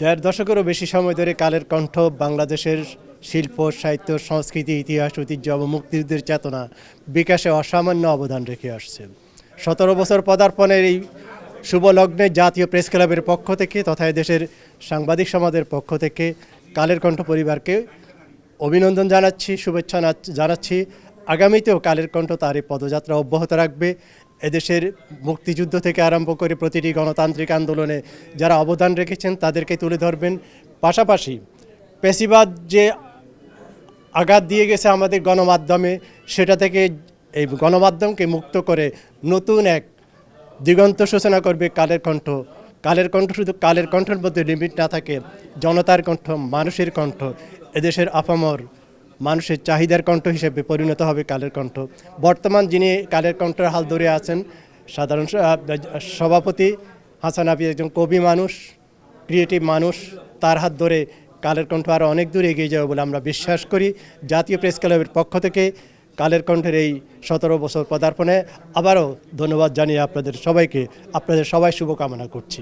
দেড় দশকেরও বেশি সময় ধরে কালের কণ্ঠ বাংলাদেশের শিল্প সাহিত্য সংস্কৃতি ইতিহাস ঐতিহ্য এবং মুক্তিযুদ্ধের চেতনা বিকাশে অসামান্য অবদান রেখে আসছে। 17 বছর পদার্পণের এই শুভ লগ্নে জাতীয় প্রেস ক্লাবের পক্ষ থেকে তথা দেশের সাংবাদিক সমাজের পক্ষ থেকে কালের কণ্ঠ পরিবারকে অভিনন্দন জানাচ্ছি, শুভেচ্ছা জানাচ্ছি। আগামীতেও কালের কণ্ঠ তার এই পদযাত্রা অব্যাহত রাখবে। এদেশের মুক্তিযুদ্ধ থেকে আরম্ভ করে প্রতিটি গণতান্ত্রিক আন্দোলনে যারা অবদান রেখেছেন তাদেরকে তুলে ধরবেন। পাশাপাশি পেশিবাদ যে আঘাত দিয়ে গেছে আমাদের গণমাধ্যমে, সেটা থেকে এই গণমাধ্যমকে মুক্ত করে নতুন এক দিগন্ত সূচনা করবে কালের কণ্ঠ। কালের কণ্ঠ শুধু কালের কণ্ঠের মধ্যে লিমিট না থাকে, জনতার কণ্ঠ, মানুষের কণ্ঠ, এদেশের আপামর মানুষের চাহিদার কণ্ঠ হিসেবে পরিণত হবে কালের কণ্ঠ। বর্তমান যিনি কালের কণ্ঠের হাল ধরে আছেন সাধারণ সভাপতি হাসান আবি, একজন কবি মানুষ, ক্রিয়েটিভ মানুষ, তার হাত ধরে কালের কণ্ঠ আরও অনেক দূর এগিয়ে যাবে বলে আমরা বিশ্বাস করি। জাতীয় প্রেস ক্লাবের পক্ষ থেকে কালের কণ্ঠের এই 17 বছর পদার্পণে আবারও ধন্যবাদ জানিয়ে আপনাদের সবাই শুভকামনা করছি।